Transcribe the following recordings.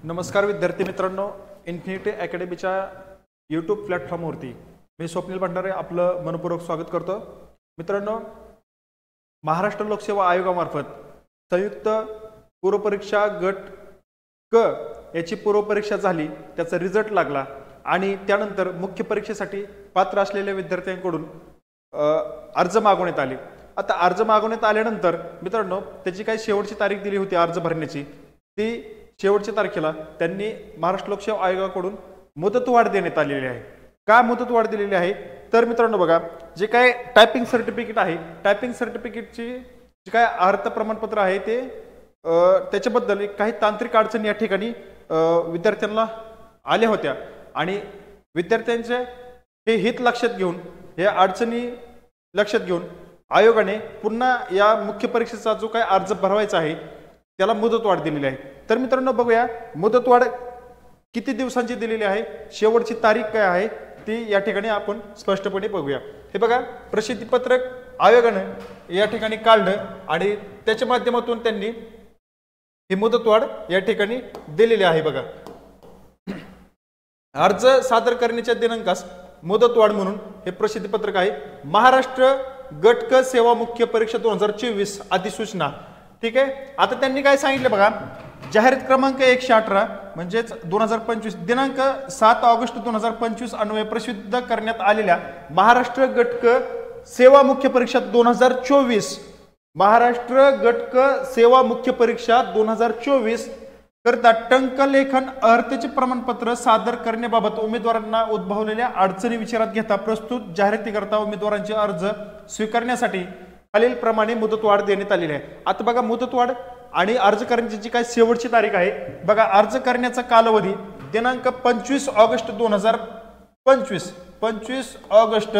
नमस्कार विद्यार्थी मित्रांनो, इन्फिनिटी अकॅडमीच्या यूट्यूब प्लॅटफॉर्मवरती मी स्वप्नील भंडारे आपलं मनपूर्वक स्वागत करतो। मित्रांनो, महाराष्ट्र लोकसेवा आयोगामार्फत संयुक्त पूर्वपरीक्षा गट क याची पूर्वपरीक्षा झाली, त्याचा रिझल्ट लागला आणि त्यानंतर मुख्य परीक्षेसाठी पात्र असलेल्या विद्यार्थ्यांकडून अर्ज मागवण्यात आले। आता अर्ज मागवण्यात आल्यानंतर मित्रांनो त्याची काही शेवटची तारीख दिली होती अर्ज भरण्याची, ती शेवटच्या तारखेला त्यांनी महाराष्ट्र लोकसेवा आयोगाकडून मुदतवाढ देण्यात आलेली आहे। का मुदतवाढ दिलेली आहे तर मित्रांनो बघा, जे काय टायपिंग सर्टिफिकेट आहे, टायपिंग सर्टिफिकेटची जे काय अर्थ प्रमाणपत्र आहे ते त्याच्याबद्दल काही तांत्रिक अडचणी या ठिकाणी विद्यार्थ्यांना आल्या होत्या आणि विद्यार्थ्यांचे हे हित लक्षात घेऊन, हे अडचणी लक्षात घेऊन आयोगाने पुन्हा या मुख्य परीक्षेचा जो काय अर्ज भरवायचा आहे त्याला मुदतवाढ दिलेली आहे। तर मित्रांनो बघूया मुदतवाढ किती दिवसांची दिलेली आहे, शेवटची तारीख काय आहे ती या ठिकाणी आपण स्पष्टपणे बघूया। हे बघा, प्रसिद्धी पत्रक आयोगाने या ठिकाणी काढलं आणि त्याच्या माध्यमातून त्यांनी ही मुदतवाढ या ठिकाणी दिलेली आहे। बघा, अर्ज सादर करण्याच्या दिनांकास मुदतवाढ म्हणून हे प्रसिद्धी पत्रक आहे। महाराष्ट्र गट क सेवा मुख्य परीक्षा 2024 अधिसूचना। ठीक आहे, आता त्यांनी काय सांगितलं बघा, जाहिरात क्रमांक 118 म्हणजेच 2025 दिनांक 7 ऑगस्ट 2025 अन्वये प्रसिद्ध करण्यात आलेल्या महाराष्ट्र गट क सेवा मुख्य परीक्षा 2024, महाराष्ट्र गट क सेवा मुख्य परीक्षा 2024 करता टंकलेखन अर्हतेचे प्रमाणपत्र सादर करण्याबाबत उमेदवारांना उद्भवलेल्या अडचणी विचारात घेता प्रस्तुत जाहिरातीकरता उमेदवारांचे अर्ज स्वीकारण्यासाठी खालील प्रमाणे मुदतवाढ देण्यात आलेली आहे। आता बघा, मुदतवाढ आणि अर्ज करण्याची जी काय शेवटची तारीख आहे बघा, अर्ज करण्याचा कालावधी दिनांक 25 ऑगस्ट 2025, 25 ऑगस्ट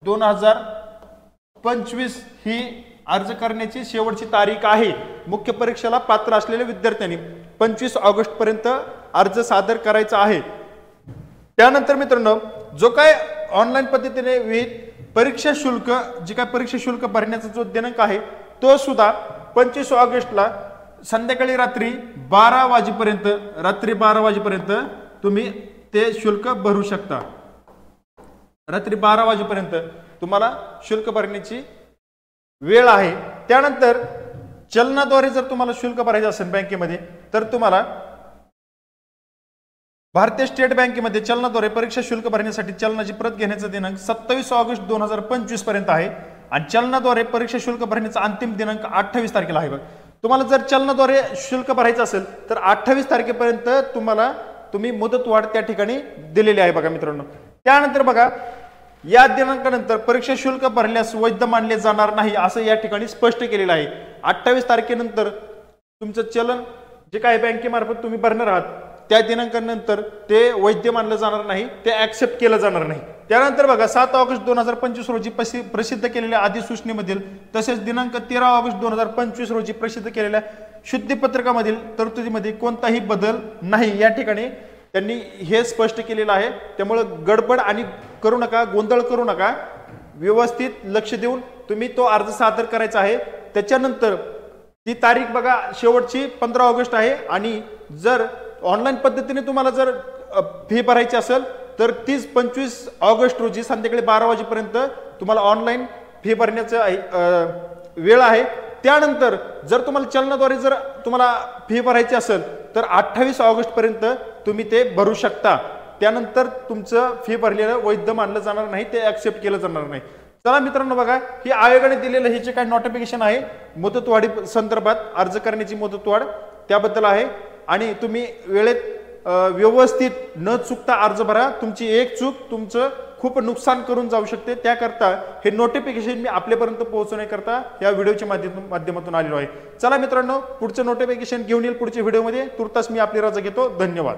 2025 ही अर्ज करण्याची शेवटची तारीख आहे। मुख्य परीक्षेला पात्र असलेल्या विद्यार्थ्यांनी 25 ऑगस्ट पर्यंत अर्ज सादर करायचा आहे। त्यानंतर मित्रांनो, जो काय ऑनलाईन पद्धतीने विहित परीक्षा शुल्क, जे काय परीक्षा शुल्क भरण्याचा जो दिनांक आहे तो सुद्धा 25 ऑगस्टला संध्याकाळी रात्री 12 वाजेपर्यंत तुम्ही ते शुल्क भरू शकता। रात्री 12 वाजेपर्यंत तुम्हाला शुल्क भरण्याची वेळ आहे। त्यानंतर चलनाद्वारे जर तुम्हाला शुल्क भरायचं असेल बँकेमध्ये तर तुम्हाला भारतीय स्टेट बँकेमध्ये चलनाद्वारे परीक्षा शुल्क भरण्यासाठी चलनाची प्रत घेण्याचा दिनांक 27 ऑगस्ट 2025 पर्यंत आहे आणि चलनाद्वारे परीक्षा शुल्क भरण्याचा अंतिम दिनांक 28 तारखेला आहे। बघ, तुम्हाला जर चलनाद्वारे शुल्क भरायचं असेल तर 28 तारखेपर्यंत तुम्ही मुदतवाढ त्या ठिकाणी दिलेली आहे। बघा मित्रांनो, त्यानंतर बघा, या दिनांकानंतर परीक्षा शुल्क भरल्यास वैध मानले जाणार नाही असं या ठिकाणी स्पष्ट केलेलं आहे। 28 तारखेनंतर तुमचं चलन जे काही बँकेमार्फत तुम्ही भरणार आहात त्या दिनांकानंतर ते वैध मानलं जाणार नाही, ते ऍक्सेप्ट केलं जाणार नाही। त्यानंतर बघा, 7 ऑगस्ट 2025 रोजी प्रसिद्ध केलेल्या अधिसूचनेमधील तसेच दिनांक 13 ऑगस्ट 2025 रोजी प्रसिद्ध केलेल्या शुद्धीपत्रकामधील तरतुदीमध्ये कोणताही बदल नाही, या ठिकाणी त्यांनी हे स्पष्ट केलेलं आहे। त्यामुळे गडबड आणि करू नका, गोंधळ करू नका, व्यवस्थित लक्ष देऊन तुम्ही तो अर्ज सादर करायचा आहे। त्याच्यानंतर ती तारीख बघा, शेवटची 15 ऑगस्ट आहे आणि जर ऑनलाईन पद्धतीने तुम्हाला जर फी भरायची असेल तर 25 ऑगस्ट रोजी संध्याकाळी 12 वाजेपर्यंत तुम्हाला ऑनलाईन फी भरण्याचं वेळ आहे। त्यानंतर जर तुम्हाला चलनाद्वारे जर तुम्हाला फी भरायची असेल तर 28 ऑगस्ट पर्यंत तुम्ही ते भरू शकता। त्यानंतर तुमचं फी भरलेलं वैध मानलं जाणार नाही, ते ऍक्सेप्ट केलं जाणार नाही। चला मित्रांनो बघा, ही आयोगाने दिलेलं हे जे काही नोटिफिकेशन आहे मुदतवाढी संदर्भात, अर्ज करण्याची मुदतवाढ त्याबद्दल आहे आणि तुम्ही वेळेत व्यवस्थित न चुकता अर्ज भरा। तुमची एक चूक तुमचं खूप नुकसान करून जाऊ शकते, त्याकरता हे नोटिफिकेशन मी आपल्यापर्यंत पोहोचवण्याकरता या व्हिडिओच्या माध्यमातून आलेलो आहे। चला मित्रांनो, पुढचं नोटिफिकेशन घेऊन येईल पुढच्या व्हिडिओमध्ये। तुर्तास मी आपली रजा घेतो। धन्यवाद।